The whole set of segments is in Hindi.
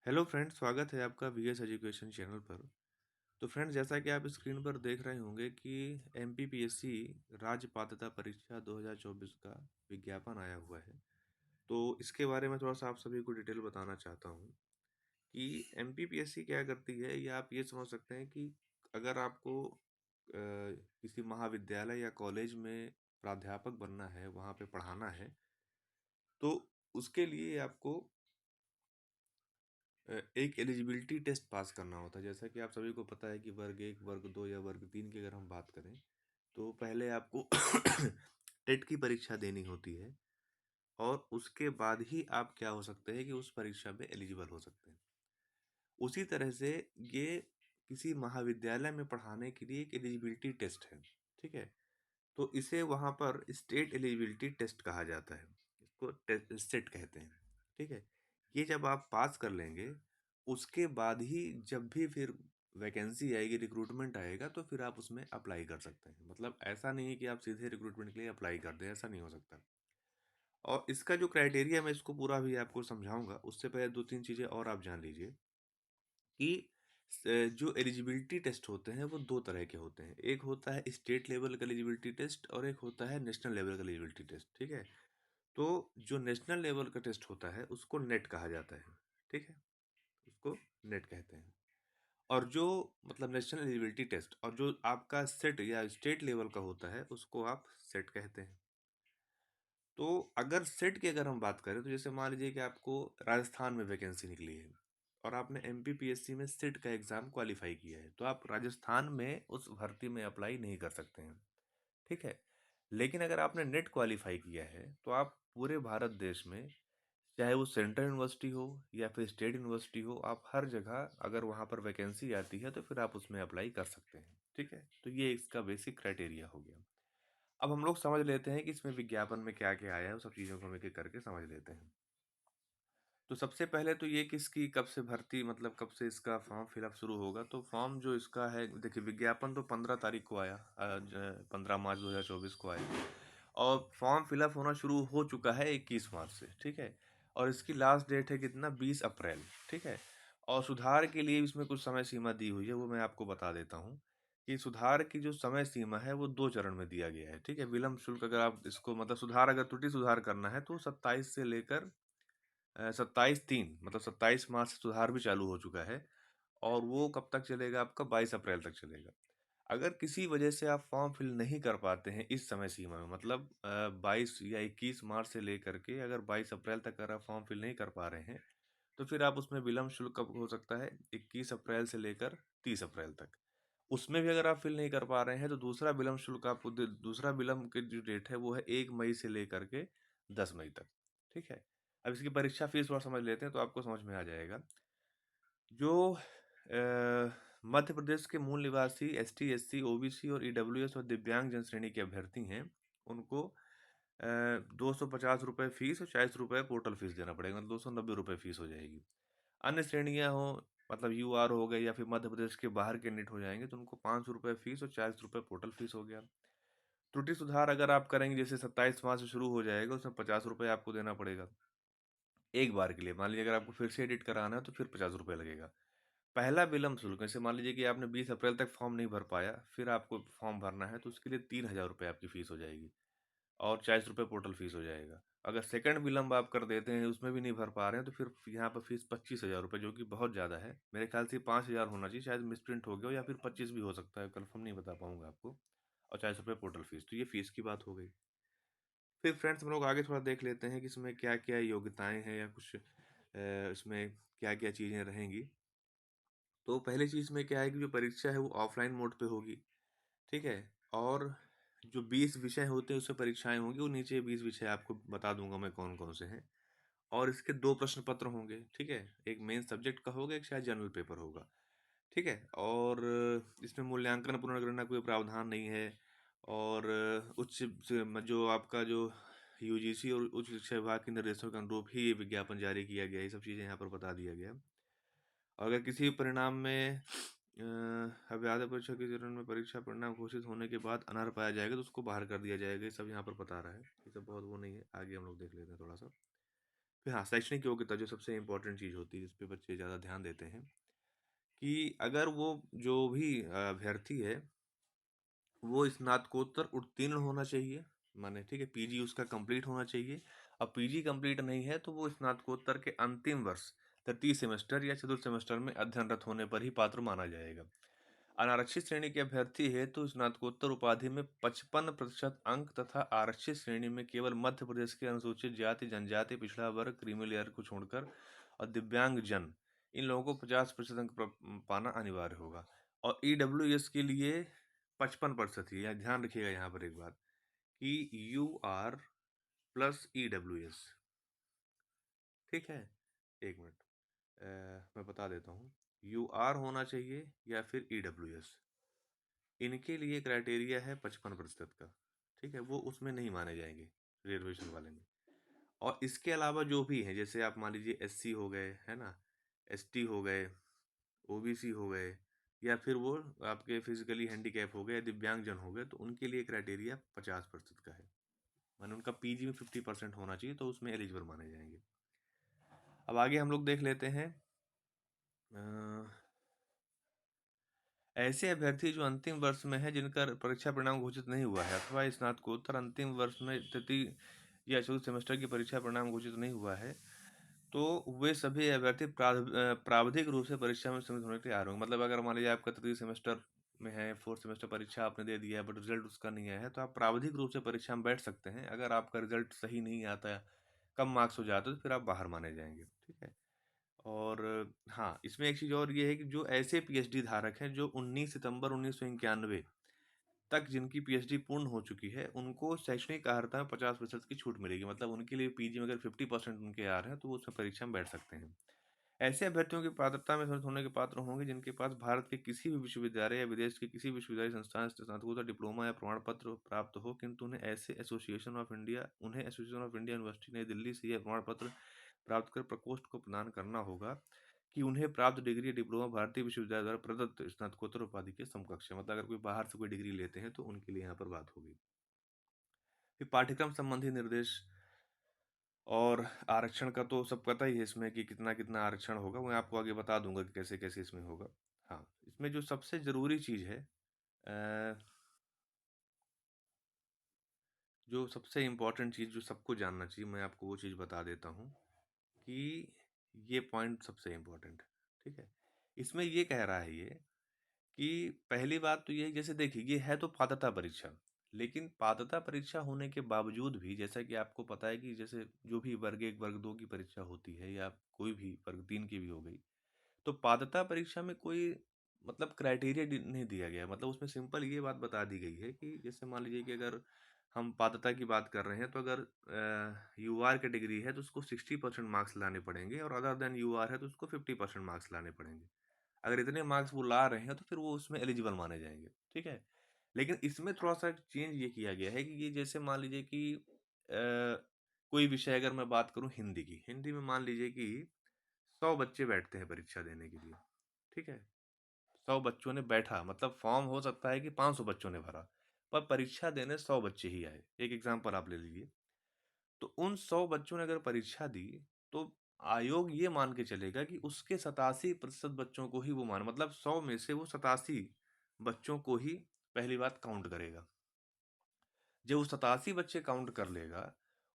हेलो फ्रेंड्स, स्वागत है आपका वीएस एजुकेशन चैनल पर। तो फ्रेंड्स, जैसा कि आप स्क्रीन पर देख रहे होंगे कि एमपीपीएससी राज्य पात्रता परीक्षा 2024 का विज्ञापन आया हुआ है। तो इसके बारे में थोड़ा सा आप सभी को डिटेल बताना चाहता हूँ कि एमपीपीएससी क्या करती है। या आप ये समझ सकते हैं कि अगर आपको किसी महाविद्यालय या कॉलेज में प्राध्यापक बनना है, वहाँ पे पढ़ाना है, तो उसके लिए आपको एक एलिजिबिलिटी टेस्ट पास करना होता है। जैसा कि आप सभी को पता है कि वर्ग 1, वर्ग 2 या वर्ग 3 की अगर हम बात करें, तो पहले आपको टेट की परीक्षा देनी होती है और उसके बाद ही आप क्या हो सकते हैं कि उस परीक्षा में एलिजिबल हो सकते हैं। उसी तरह से ये किसी महाविद्यालय में पढ़ाने के लिए एक एलिजिबिलिटी टेस्ट है। ठीक है, तो इसे वहाँ पर स्टेट एलिजिबिलिटी टेस्ट कहा जाता है। इसको स्टेट कहते हैं। ठीक है, ये जब आप पास कर लेंगे, उसके बाद ही जब भी फिर वैकेंसी आएगी, रिक्रूटमेंट आएगा, तो फिर आप उसमें अप्लाई कर सकते हैं। मतलब ऐसा नहीं है कि आप सीधे रिक्रूटमेंट के लिए अप्लाई कर दें, ऐसा नहीं हो सकता। और इसका जो क्राइटेरिया, मैं इसको पूरा भी आपको समझाऊंगा। उससे पहले दो तीन चीज़ें और आप जान लीजिए कि जो एलिजिबिलिटी टेस्ट होते हैं वो दो तरह के होते हैं। एक होता है स्टेट लेवल का एलिजिबिलिटी टेस्ट और एक होता है नेशनल लेवल का एलिजिबिलिटी टेस्ट। ठीक है, तो जो नेशनल लेवल का टेस्ट होता है उसको नेट कहा जाता है। ठीक है, उसको नेट कहते हैं। और जो मतलब नेशनल एलिजिबिलिटी टेस्ट और जो आपका सेट या स्टेट लेवल का होता है उसको आप सेट कहते हैं। तो अगर सेट की अगर हम बात करें, तो जैसे मान लीजिए कि आपको राजस्थान में वैकेंसी निकली है और आपने एमपीपीएससी में सेट का एग्ज़ाम क्वालिफाई किया है, तो आप राजस्थान में उस भर्ती में अप्लाई नहीं कर सकते हैं। ठीक है, लेकिन अगर आपने नेट क्वालिफाई किया है तो आप पूरे भारत देश में, चाहे वो सेंट्रल यूनिवर्सिटी हो या फिर स्टेट यूनिवर्सिटी हो, आप हर जगह अगर वहाँ पर वैकेंसी आती है तो फिर आप उसमें अप्लाई कर सकते हैं। ठीक है, तो ये इसका बेसिक क्राइटेरिया हो गया। अब हम लोग समझ लेते हैं कि इसमें विज्ञापन में क्या क्या आया है, वो सब चीज़ों को हम एक एक करके समझ लेते हैं। तो सबसे पहले तो ये कि इसकी कब से भर्ती, मतलब कब से इसका फॉर्म फिलअप शुरू होगा। तो फॉर्म जो इसका है, देखिए विज्ञापन तो 15 तारीख को आया, 15 मार्च 2024 को आया और फॉर्म फिलअप होना शुरू हो चुका है 21 मार्च से। ठीक है, और इसकी लास्ट डेट है कितना, 20 अप्रैल। ठीक है, और सुधार के लिए इसमें कुछ समय सीमा दी हुई है, वो मैं आपको बता देता हूँ कि सुधार की जो समय सीमा है वो 2 चरण में दिया गया है। ठीक है, विलम्ब शुल्क अगर आप इसको मतलब सुधार, अगर त्रुटि सुधार करना है तो 27 से लेकर 27/3, मतलब 27 मार्च से सुधार भी चालू हो चुका है और वो कब तक चलेगा आपका, 22 अप्रैल तक चलेगा। अगर किसी वजह से आप फॉर्म फिल नहीं कर पाते हैं इस समय सीमा में, मतलब 22 या 21 मार्च से लेकर के अगर 22 अप्रैल तक अगर आप फॉर्म फिल नहीं कर पा रहे हैं, तो फिर आप उसमें विलम्ब शुल्क कब हो सकता है, 21 अप्रैल से लेकर 30 अप्रैल तक। उसमें भी अगर आप फिल नहीं कर पा रहे हैं तो दूसरा विलम्ब शुल्क आपको दूसरा विलम्ब की जो डेट है वो है 1 मई से लेकर के 10 मई तक। ठीक है, अब इसकी परीक्षा फीस थोड़ा समझ लेते हैं तो आपको समझ में आ जाएगा। जो मध्य प्रदेश के मूल निवासी एसटी, एससी, ओबीसी और ईडब्ल्यूएस और दिव्यांग जन श्रेणी के अभ्यर्थी हैं, उनको 250 रुपये फीस और 40 रुपये पोर्टल फीस देना पड़ेगा, मतलब 290 रुपये फीस हो जाएगी। अन्य श्रेणियां हो, मतलब यूआर हो गए या फिर मध्य प्रदेश के बाहर के कैंडिडेट हो जाएंगे, तो उनको 500 रुपये फीस और 40 रुपये पोर्टल फीस हो गया। त्रुटि सुधार अगर आप करेंगे, जैसे 27 मार्च से शुरू हो जाएगा, उसमें 50 रुपये आपको देना पड़ेगा एक बार के लिए। मान लीजिए अगर आपको फिर से एडिट कराना है तो फिर 50 रुपये लगेगा। पहला विलम्ब शुल्क, जैसे मान लीजिए कि आपने 20 अप्रैल तक फॉर्म नहीं भर पाया, फिर आपको फॉर्म भरना है, तो उसके लिए 3000 रुपये आपकी फ़ीस हो जाएगी और 40 रुपये पोर्टल फीस हो जाएगा। अगर सेकंड विलम्ब आप कर देते हैं, उसमें भी नहीं भर पा रहे हैं, तो फिर यहाँ पर फीस 25,000 रुपये, जो कि बहुत ज़्यादा है। मेरे ख्याल से 5,000 होना चाहिए, शायद मिसप्रिंट हो गया हो, या फिर 25 भी हो सकता है, कन्फर्म नहीं बता पाऊंगा आपको। और 40 रुपये पोर्टल फीस, तो ये फीस की बात हो गई। फिर फ्रेंड्स, हम लोग आगे थोड़ा देख लेते हैं कि इसमें क्या क्या योग्यताएं हैं या कुछ इसमें क्या क्या चीज़ें रहेंगी। तो पहली चीज़ में क्या है कि जो परीक्षा है वो ऑफलाइन मोड पे होगी। ठीक है, और जो 20 विषय होते हैं उसमें परीक्षाएं होंगी, वो नीचे 20 विषय आपको बता दूंगा मैं कौन कौन से हैं। और इसके 2 प्रश्न पत्र होंगे। ठीक है, एक मेन सब्जेक्ट का होगा, एक शायद जनरल पेपर होगा। ठीक है, और इसमें मूल्यांकन पुनर्गणना कोई प्रावधान नहीं है। और जो आपका जो यूजीसी और उच्च शिक्षा विभाग के निर्देशों के अनुरूप ही ये विज्ञापन जारी किया गया है, ये सब चीज़ें यहाँ पर बता दिया गया। अगर किसी परिणाम में अभ्यास परीक्षा के चरण में परीक्षा परिणाम घोषित होने के बाद अनर्ह पाया जाएगा तो उसको बाहर कर दिया जाएगा। ये सब यहाँ पर बता रहा है, ये सब बहुत वो नहीं है, आगे हम लोग देख लेते हैं थोड़ा सा। फिर हाँ, शैक्षणिक योग्यता जो सबसे इम्पोर्टेंट चीज़ होती है, जिस पे बच्चे ज़्यादा ध्यान देते हैं, कि अगर वो जो भी अभ्यर्थी है, वो स्नातकोत्तर उत्तीर्ण होना चाहिए, माने ठीक है, पीजी उसका कंप्लीट होना चाहिए। अब पीजी कंप्लीट नहीं है तो वो स्नातकोत्तर के अंतिम वर्ष, तृतीय सेमेस्टर या चतुर्थ सेमेस्टर में अध्ययनरत होने पर ही पात्र माना जाएगा। अनारक्षित श्रेणी के अभ्यर्थी है तो स्नातकोत्तर उपाधि में 55% अंक तथा आरक्षित श्रेणी में केवल मध्य प्रदेश के अनुसूचित जाति, जनजाति, पिछड़ा वर्ग, क्रीमी लेयर को छोड़कर और दिव्यांग जन, इन लोगों को 50% अंक पाना अनिवार्य होगा। और ईडब्ल्यूएस के लिए 55% ही, यहाँ ध्यान रखिएगा यहाँ पर एक बात, कि UR प्लस EWS, ठीक है। एक मिनट, मैं बता देता हूँ। UR होना चाहिए या फिर EWS, इनके लिए क्राइटेरिया है 55% का, ठीक है, वो उसमें नहीं माने जाएंगे रिजर्वेशन वाले में। और इसके अलावा जो भी हैं, जैसे आप मान लीजिए SC हो गए, है ना, ST हो गए, OBC हो गए, या फिर वो आपके फिजिकली हैंडीकैप हो गए, दिव्यांग जन हो गए, तो उनके लिए क्राइटेरिया 50% का है, माने उनका पीजी में 50% होना चाहिए, तो उसमें एलिजिबल माने जाएंगे। अब आगे हम लोग देख लेते हैं ऐसे अभ्यर्थी जो अंतिम वर्ष में है, जिनका परीक्षा परिणाम घोषित नहीं हुआ है, अथवा स्नातकोत्तर अंतिम वर्ष में तृतीय या चतुर्थ सेमेस्टर की परीक्षा परिणाम घोषित नहीं हुआ है, तो वे सभी अभ्यर्थी प्रावधिक रूप से परीक्षा में सम्मिलित होने के तैयार होंगे। मतलब अगर मान लीजिए आपका तृतीय सेमेस्टर में है, फोर्थ सेमेस्टर परीक्षा आपने दे दिया है, बट रिजल्ट उसका नहीं आया है, तो आप प्रावधिक रूप से परीक्षा में बैठ सकते हैं। अगर आपका रिजल्ट सही नहीं आता है, कम मार्क्स हो जाते, तो फिर आप बाहर माने जाएंगे, ठीक है। और हाँ, इसमें एक चीज़ और ये है कि जो ऐसे पीएचडी धारक हैं जो 19 सितंबर 1991 तक जिनकी पीएचडी पूर्ण हो चुकी है, उनको शैक्षणिक अर्हता में 50% की छूट मिलेगी। मतलब उनके लिए पीजी में अगर 50% उनके आ रहे हैं तो वो उसमें परीक्षा में बैठ सकते हैं। ऐसे अभ्यर्थियों की पात्रता में सम्मिलित होने के पात्र होंगे जिनके पास भारत के किसी भी विश्वविद्यालय या विदेश के किसी विश्वविद्यालय संस्थान से स्नातकोत्तर डिप्लोमा या प्रमाण पत्र प्राप्त हो, किंतु उन्हें एसोसिएशन ऑफ इंडिया यूनिवर्सिटी नई दिल्ली से यह प्रमाण पत्र प्राप्त कर प्रकोष्ठ को प्रदान करना होगा कि उन्हें प्राप्त डिग्री डिप्लोमा भारतीय विश्वविद्यालय द्वारा प्रदत्त स्नातकोत्तर उपाधि के समकक्ष है। मतलब अगर कोई बाहर से कोई डिग्री लेते हैं तो उनके लिए यहाँ पर बात होगी। फिर पाठ्यक्रम संबंधी निर्देश और आरक्षण का तो सब पता ही है इसमें कि कितना कितना आरक्षण होगा, मैं आपको आगे बता दूंगा कि कैसे कैसे इसमें होगा। हाँ, इसमें जो सबसे ज़रूरी चीज़ है, जो सबसे इम्पोर्टेंट चीज़ जो सबको जानना चाहिए, मैं आपको वो चीज़ बता देता हूँ कि ये पॉइंट सबसे इम्पोर्टेंट है, ठीक है। इसमें ये कह रहा है ये कि पहली बात तो ये, जैसे देखिए ये है तो पात्रता परीक्षा, लेकिन पात्रता परीक्षा होने के बावजूद भी, जैसा कि आपको पता है कि जैसे जो भी वर्ग 1 वर्ग 2 की परीक्षा होती है, या कोई भी वर्ग 3 की भी हो गई, तो पात्रता परीक्षा में कोई मतलब क्राइटेरिया नहीं दिया गया। मतलब उसमें सिंपल ये बात बता दी गई है कि जैसे मान लीजिए कि अगर हम पात्रता की बात कर रहे हैं, तो अगर UR कैटेगरी है तो उसको 60% मार्क्स लाने पड़ेंगे, और अदर देन UR है तो उसको 50% मार्क्स लाने पड़ेंगे। अगर इतने मार्क्स वो ला रहे हैं तो फिर वो उसमें एलिजिबल माने जाएंगे, ठीक है। लेकिन इसमें थोड़ा सा चेंज ये किया गया है कि ये जैसे मान लीजिए कि कोई विषय, अगर मैं बात करूं हिंदी की, हिंदी में मान लीजिए कि 100 बच्चे बैठते हैं परीक्षा देने के लिए, ठीक है। 100 बच्चों ने बैठा, मतलब फॉर्म हो सकता है कि 500 बच्चों ने भरा, पर परीक्षा देने 100 बच्चे ही आए। एक एग्जाम्पल आप ले लीजिए। तो उन 100 बच्चों ने अगर परीक्षा दी, तो आयोग ये मान के चलेगा कि उसके 87% बच्चों को ही वो मान, मतलब 100 में से वो 87 बच्चों को ही पहली बात काउंट करेगा। जब वो 87 बच्चे काउंट कर लेगा,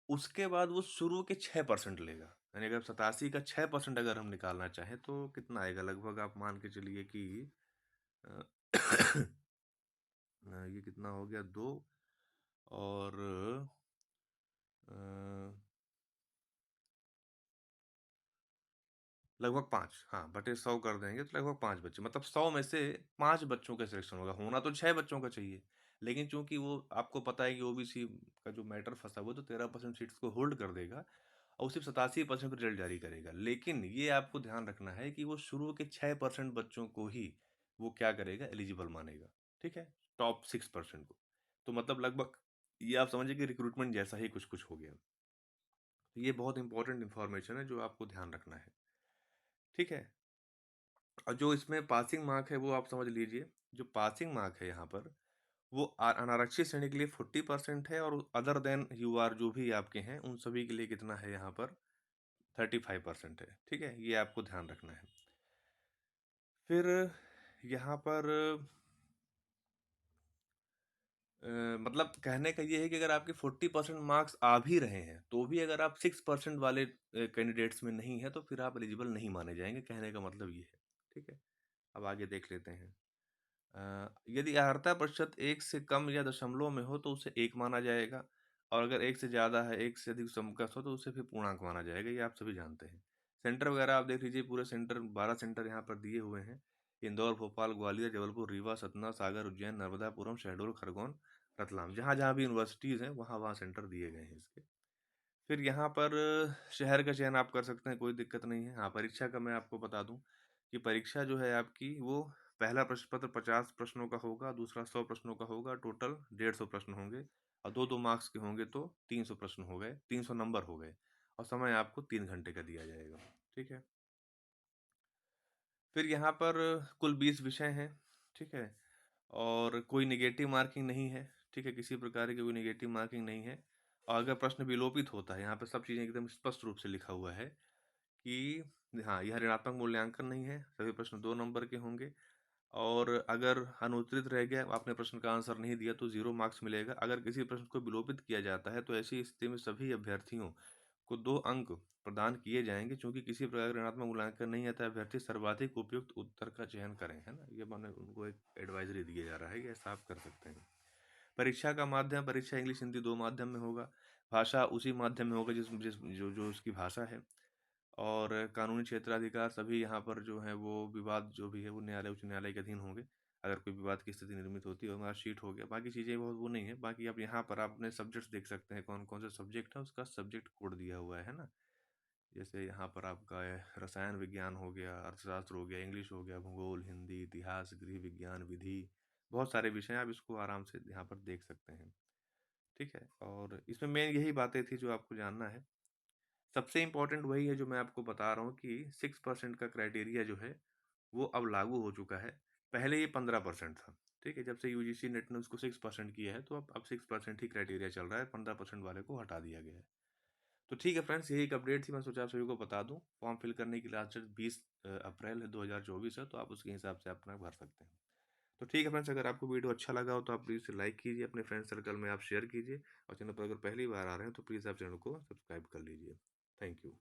उसके बाद वो शुरू के 6% लेगा। यानी अगर 87 का 6% अगर हम निकालना चाहें तो कितना आएगा, लगभग आप मान के चलिए कि अ, ये कितना हो गया, 2 और अ, लगभग 5, हाँ, बटे 100 कर देंगे तो लगभग 5 बच्चे, मतलब 100 में से 5 बच्चों का सिलेक्शन होगा। होना तो 6 बच्चों का चाहिए, लेकिन चूंकि वो आपको पता है कि ओबीसी का जो मैटर फंसा हुआ, तो 13% सीट्स को होल्ड कर देगा और सिर्फ 87% रिजल्ट जारी करेगा। लेकिन ये आपको ध्यान रखना है कि वो शुरू के 6% बच्चों को ही वो क्या करेगा, एलिजिबल मानेगा, ठीक है, टॉप 6% को। तो मतलब लगभग ये आप समझिए कि रिक्रूटमेंट जैसा ही कुछ कुछ हो गया। तो ये बहुत इंपॉर्टेंट इन्फॉर्मेशन है जो आपको ध्यान रखना है, ठीक है। और जो इसमें पासिंग मार्क है वो आप समझ लीजिए, जो पासिंग मार्क है यहाँ पर, वो अनारक्षित श्रेणी के लिए 40% है, और अदर देन UR जो भी आपके हैं उन सभी के लिए कितना है यहाँ पर, 35% है। ठीक है, ये आपको ध्यान रखना है। फिर यहाँ पर मतलब कहने का ये है कि अगर आपके 40% मार्क्स आ भी रहे हैं तो भी अगर आप 6% वाले कैंडिडेट्स में नहीं है तो फिर आप एलिजिबल नहीं माने जाएंगे, कहने का मतलब ये है। ठीक है, अब आगे देख लेते हैं। यदि अर्हता प्रतिशत 1 से कम या दशमलव में हो तो उसे 1 माना जाएगा, और अगर 1 से ज़्यादा है, 1 से अधिक समकक्ष हो तो उसे फिर पूर्णांक माना जाएगा। ये आप सभी जानते हैं। सेंटर वगैरह आप देख लीजिए, पूरे सेंटर 12 सेंटर यहाँ पर दिए हुए हैं। इंदौर, भोपाल, ग्वालियर, जबलपुर, रीवा, सतना, सागर, उज्जैन, नर्मदापुरम, शहडोल, खरगोन, रतलाम, जहाँ जहाँ भी यूनिवर्सिटीज़ हैं वहाँ वहाँ सेंटर दिए गए हैं इसके। फिर यहाँ पर शहर का चयन आप कर सकते हैं, कोई दिक्कत नहीं है। हाँ, परीक्षा का मैं आपको बता दूं कि परीक्षा जो है आपकी, वो पहला प्रश्न पत्र 50 प्रश्नों का होगा, दूसरा 100 प्रश्नों का होगा, टोटल 150 प्रश्न होंगे, और 2-2 मार्क्स के होंगे तो 300 प्रश्न हो गए, 300 नंबर हो गए, और समय आपको 3 घंटे का दिया जाएगा। ठीक है, फिर यहाँ पर कुल 20 विषय हैं। ठीक है, और कोई नेगेटिव मार्किंग नहीं है। ठीक है, किसी प्रकार की कोई नेगेटिव मार्किंग नहीं है। और अगर प्रश्न विलोपित होता है, यहाँ पे सब चीज़ें एकदम स्पष्ट रूप से लिखा हुआ है कि हाँ, यह ऋणात्मक मूल्यांकन नहीं है, सभी प्रश्न 2 नंबर के होंगे। और अगर अनुत्तरित रह गया, आपने प्रश्न का आंसर नहीं दिया, तो 0 मार्क्स मिलेगा। अगर किसी प्रश्न को विलोपित किया जाता है तो ऐसी स्थिति में सभी अभ्यर्थियों को 2 अंक प्रदान किए जाएंगे। चूंकि किसी प्रकार का ऋणात्मक मूल्यांकन नहीं आता, अभ्यर्थी सर्वाधिक उपयुक्त उत्तर का चयन करें, है ना। ये मैंने उनको एक एडवाइजरी दिया जा रहा है कि ऐसा आप कर सकते हैं। परीक्षा का माध्यम, परीक्षा इंग्लिश हिंदी 2 माध्यम में होगा। भाषा उसी माध्यम में होगा जिस जिस जो जो उसकी भाषा है। और कानूनी क्षेत्राधिकार सभी यहाँ पर जो है वो विवाद जो भी है वो न्यायालय, उच्च न्यायालय के अधीन होंगे। अगर कोई विवाद की स्थिति निर्मित होती है, हमारा शीट हो गया, बाकी चीज़ें बहुत वो नहीं है। बाकी आप यहाँ पर आप अपने सब्जेक्ट्स देख सकते हैं, कौन कौन से सब्जेक्ट है, उसका सब्जेक्ट कोड दिया हुआ है ना। जैसे यहाँ पर आपका रसायन विज्ञान हो गया, अर्थशास्त्र हो गया, इंग्लिश हो गया, भूगोल, हिंदी, इतिहास, गृह विज्ञान, विधि, बहुत सारे विषय हैं। आप इसको आराम से यहाँ पर देख सकते हैं। ठीक है, और इसमें मेन यही बातें थी जो आपको जानना है। सबसे इम्पोर्टेंट वही है जो मैं आपको बता रहा हूँ कि 6% का क्राइटेरिया जो है वो अब लागू हो चुका है। पहले ये 15% था। ठीक है, जब से यूजीसी नेट ने उसको 6% किया है तो अब 6% ही क्राइटेरिया चल रहा है, 15% वाले को हटा दिया गया है। तो ठीक है फ्रेंड्स, यही एक अपडेट थी, मैं सोचा आप सभी को बता दूं। फॉर्म फिल करने की लास्ट डेट 20 अप्रैल 2024 है, तो आप उसके हिसाब से अपना भर सकते हैं। तो ठीक है फ्रेंड्स, अगर आपको वीडियो अच्छा लगा हो तो आप प्लीज़ लाइक कीजिए, अपने फ्रेंड सर्कल में आप शेयर कीजिए, और चैनल पर अगर पहली बार आ रहे हैं तो प्लीज़ आप चैनल को सब्सक्राइब कर लीजिए। Thank you.